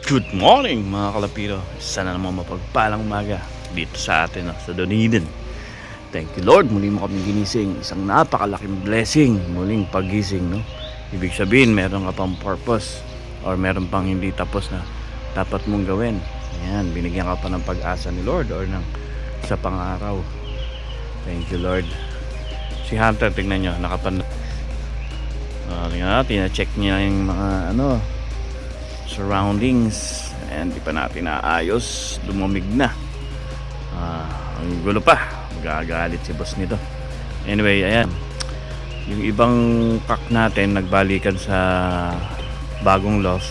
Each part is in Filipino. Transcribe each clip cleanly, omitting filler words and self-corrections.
Good morning mga kalapiro. Sana naman mapagpalang umaga dito sa atin, sa Dunedin. Thank you Lord, muli mo kami ginising. Isang napakalaking blessing, muling pagising, no? Ibig sabihin meron ka pang purpose or meron pang hindi tapos na dapat mong gawin. Ayan, binigyan ka pa ng pag-asa ni Lord or ng sa pang-araw. Thank you Lord. Si Hunter, tignan nyo, tingnan natin, check niya yung mga surroundings, and di pa natin naayos, lumamig na. Ang gulo pa, magagalit si boss nito. Anyway, ayan, yung ibang pack natin nagbalikan sa bagong loft,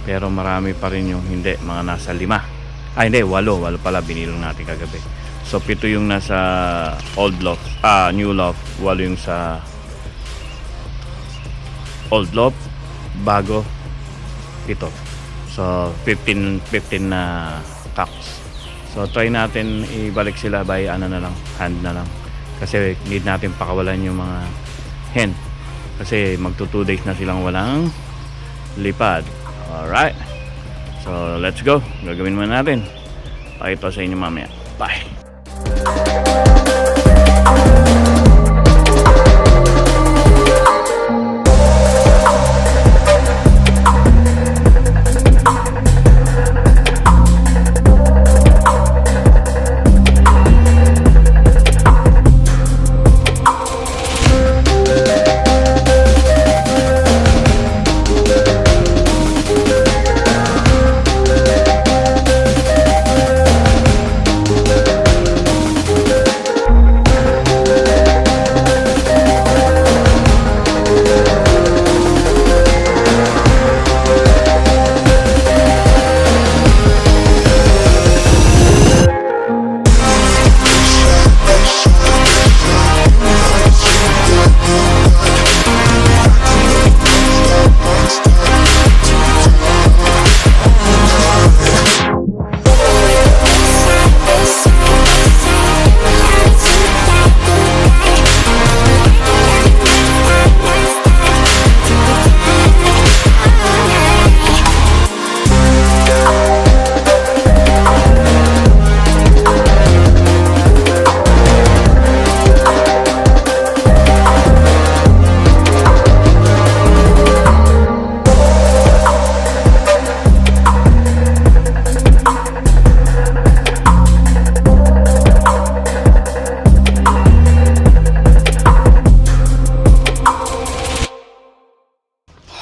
pero marami pa rin yung hindi, mga nasa 5, hindi, 8 pala binilong natin kagabi. So 7 yung nasa old loft, new loft, 8 yung sa old loft, bago ito. So 15 na packs. So try natin ibalik sila by hand na lang, kasi need natin pakawalan yung mga hen, kasi magto 2 days na silang walang lipad. Alright, so let's go, gagawin muna natin. Pakita sa inyo mamaya. Bye.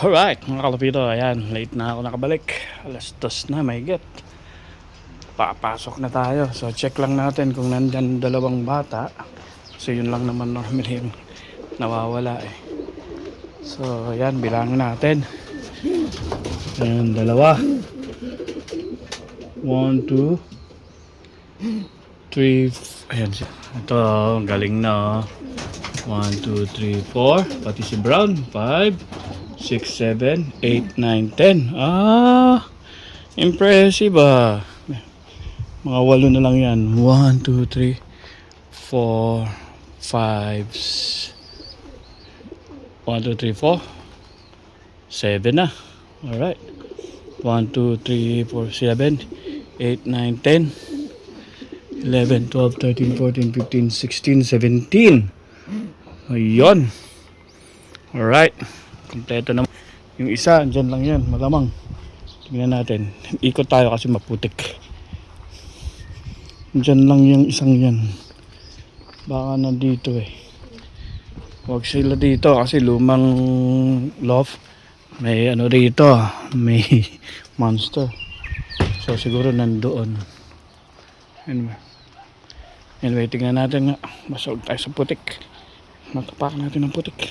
Alright mga kalapito, ayan, late na ako nakabalik, 2:00 na, may get papasok na tayo. So check lang natin kung nandyan 2 bata, so yun lang naman normally yung nawawala eh. So ayan, bilangin natin. Ayan, 2, 1, 2, 3, ayan siya. Ito, galing na 1, 2, 3, 4, pati si Brown, 5, 6, 7, 8, 9, 10. Impressive mga 8 na lang yan. 1, 2, 3, 4, 5, 1, 2, 3, 4, 7 na. Alright, 1, 2, 3, 4, 7, 8, 9, 10, 11, 12, 13, 14, 15, 16, 17. Ayun. Alright, kompleto na. Yung isa, dyan lang yan, malamang. Tingnan natin. Ikot tayo kasi maputik. Dyan lang yung isang yan. Baka nandito eh. Huwag sila dito kasi lumang loft. May dito, may monster. So siguro nandoon. Anyway, tingnan natin nga. Masog tayo sa putik. Matapak natin ang putik.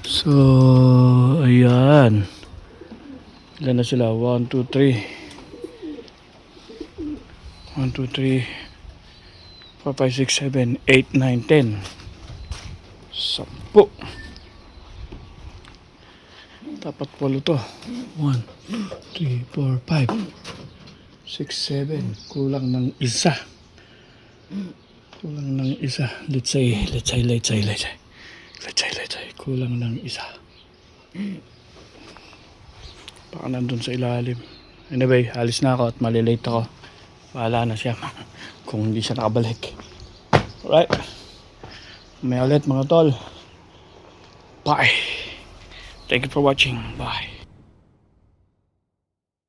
So, ayan. Ilan na sila? 1, 2, 3. 1, 2, 3, 4, 5, 6, 7, 8, 9, 10. 10. Dapat 8 to. 1, 3, 4, 5, 6, 7. Kulang ng isa. Let's say. Kulang ng isa. Baka nandun sa ilalim. Anyway, alis na ako at malilate ako. Bahala na siya kung hindi siya nakabalik. Alright. May ulit mga tol. Bye. Thank you for watching. Bye.